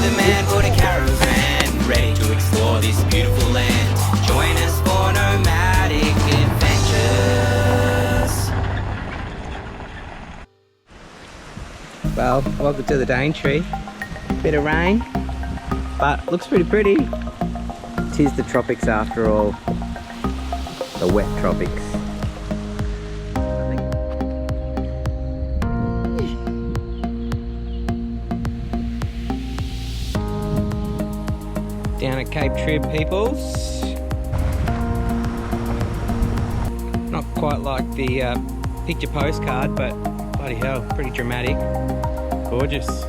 the man for the caravan, ready to explore this beautiful land. Join us for nomadic adventures. Well, welcome to the Daintree. Bit of rain, but looks pretty pretty. Tis the tropics after all. The wet tropics. Down at Cape Trib, peoples. Not quite like the picture postcard, but bloody hell, pretty dramatic. Gorgeous.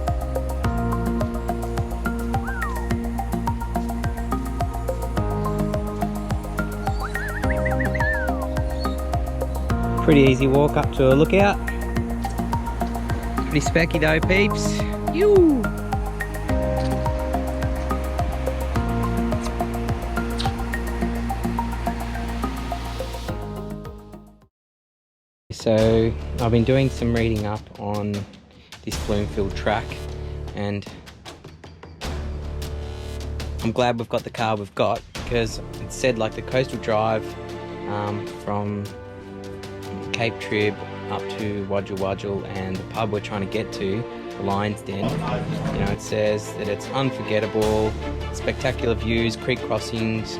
Pretty easy walk up to a lookout. Pretty specky though, peeps. Yoo! So I've been doing some reading up on this Bloomfield Track, and I'm glad we've got the car we've got, because it said like the coastal drive from Cape Trib up to Wudgel Wudgel and the pub we're trying to get to, the Lion's Den. You know, it says that it's unforgettable, spectacular views, creek crossings,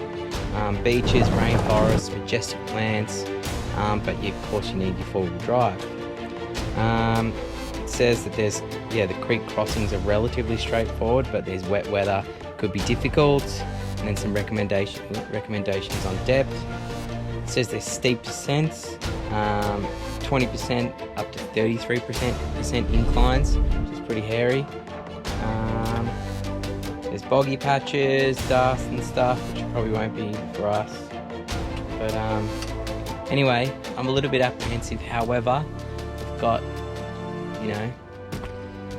beaches, rainforests, majestic plants. But of course you need your four-wheel drive. It says that there's, the creek crossings are relatively straightforward, but there's wet weather, could be difficult, and then some recommendations on depth. It says there's steep descents, 20% up to 33% inclines, which is pretty hairy. There's boggy patches, dust and stuff, which probably won't be for us. But anyway, I'm a little bit apprehensive. However, we've got,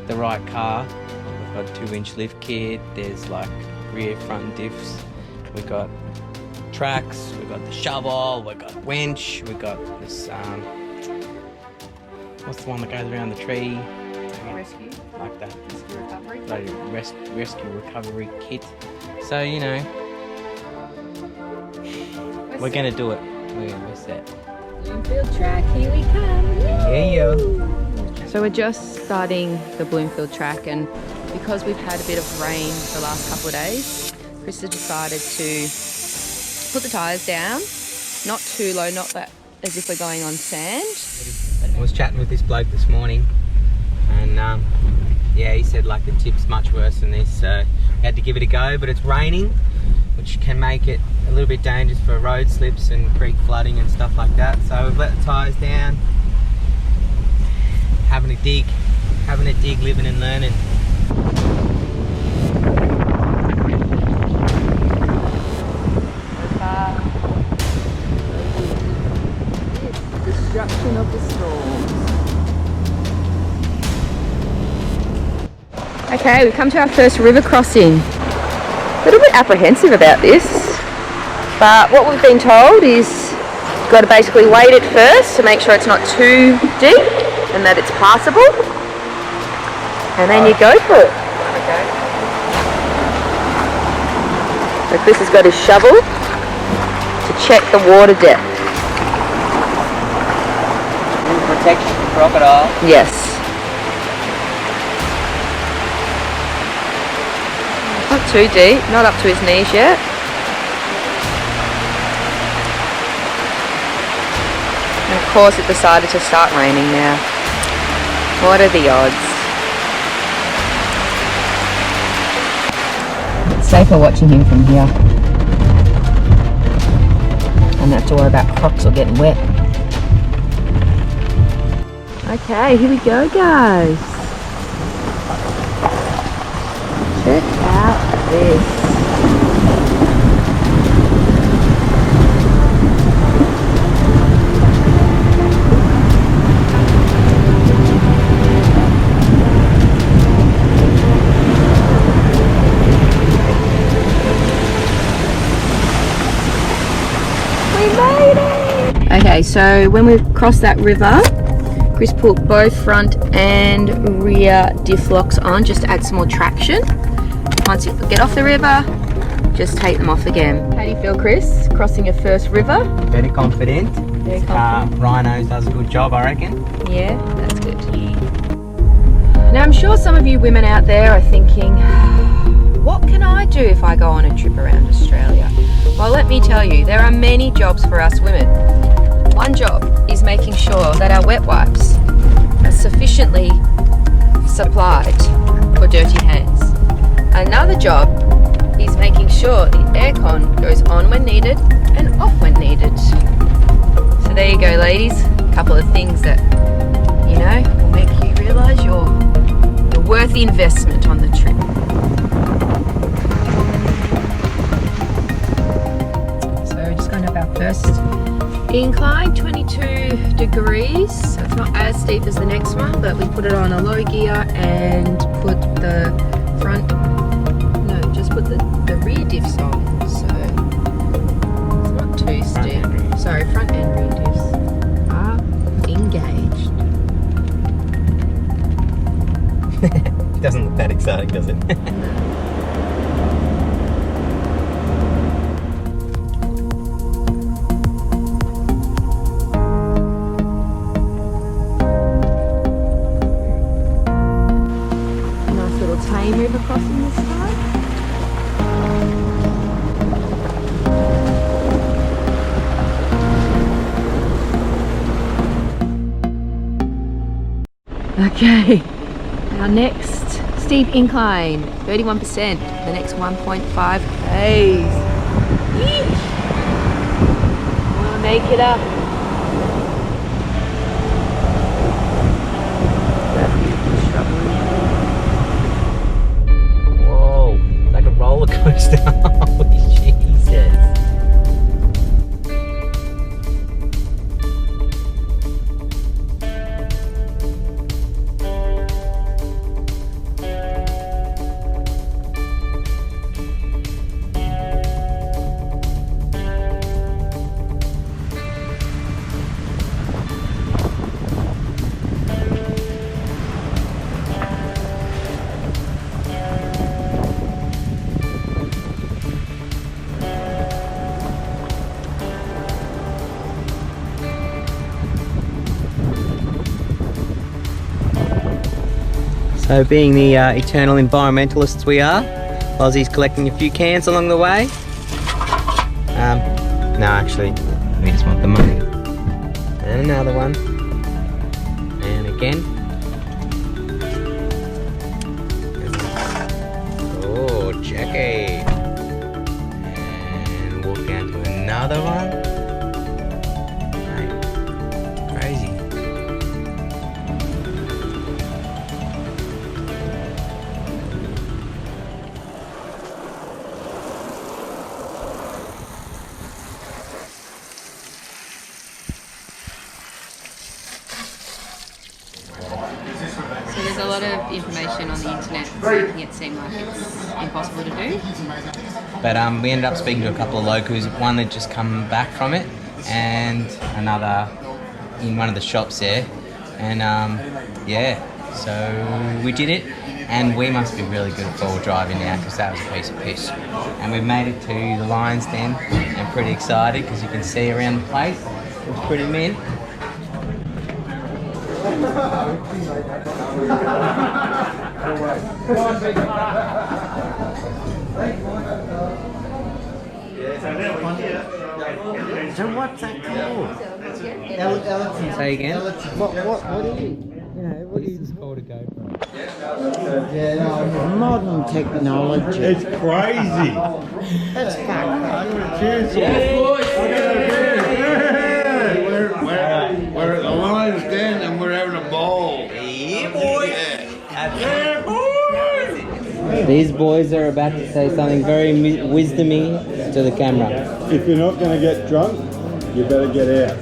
the right car. We've got a 2-inch lift kit. There's like rear front diffs. We've got tracks. We've got the shovel. We've got winch. We've got this. What's the one that goes around the tree? Rescue. Like that. Rescue recovery. Like rescue recovery kit. So we're gonna do it. We're set. Bloomfield Track, here we come. Yeah. So we're just starting the Bloomfield Track, and because we've had a bit of rain the last couple of days, Chris has decided to put the tyres down, not too low, not that as if we're going on sand. I was chatting with this bloke this morning, and he said like the tip's much worse than this, so we had to give it a go, but it's raining, which can make it a little bit dangerous for road slips and creek flooding and stuff like that. So we've let the tyres down, having a dig, living and learning. Destruction of the storms. Okay, we've come to our first river crossing. A little bit apprehensive about this, but what we've been told is you've got to basically wade it first to make sure it's not too deep and that it's passable, and then you go for it. So Chris has got his shovel to check the water depth. Protection from crocodile. Yes. Not too deep, not up to his knees yet. And of course it decided to start raining now. What are the odds? It's safer watching him from here. I don't have to worry about crocs or getting wet. Okay, here we go, guys. Check out this. We made it! Okay, so when we've crossed that river, Chris put both front and rear diff locks on just to add some more traction. once you get off the river, just take them off again. How do you feel, Chris, crossing your first river? Very confident. Very confident. Rhinos does a good job, I reckon. Yeah, that's good. Now I'm sure some of you women out there are thinking, what can I do if I go on a trip around Australia? Well, let me tell you, there are many jobs for us women. One job is making sure that our wet wipes are sufficiently supplied for dirty hands. Another job is making sure the aircon goes on when needed and off when needed. So there you go, ladies. A couple of things that, you know, will make you realise you're worth the investment on the trip. So we're just going up our first incline, 22 degrees. So it's not as steep as the next one, but we put it on a low gear and put the front, no, just put the rear diffs on. So it's not too steep. Sorry, front and rear diffs are engaged. Doesn't look that exciting, does it? Nice little tame river crossing this time. Okay, our next steep incline, 31%, the next 1.5 k's. We'll make it up. Whoa, it's like a roller coaster. Holy Jesus. So being the eternal environmentalists we are, Aussie's collecting a few cans along the way. No, actually, we just want the money. And another one. And again. Oh, Jackie. And walk down to another one. Right. Crazy. So there's a lot of information on the internet making it seem like it's impossible to do. But we ended up speaking to a couple of locals, one that just come back from it, and another in one of the shops there. And yeah, so we did it, and we must be really good at four-wheel driving now because that was a piece of piss. And we've made it to the Lion's Den. I'm pretty excited because you can see around the place. It's pretty mint. So what's that called? Say again? What is it? What is this called a GoPro? Yeah, no, modern technology. It's crazy. That's fucked. Cheers, we're at the Lion's Den and we're having a ball. Yeah, boys. Yeah, boys. These boys are about to say something very wisdomy to the camera. If you're not going to get drunk, you better get out.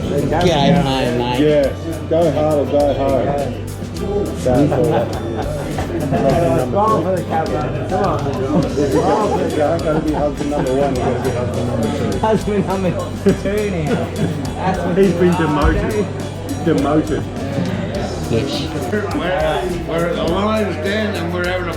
Go home, mate. Yeah, go hard or go home. That's all. Go on for the camera. Come on. If you're going to be husband number one, you're going to be husband number two. Husband number 2 now. He's been demoted. Demoted. Yes. We're at the Lion's Den and we're having a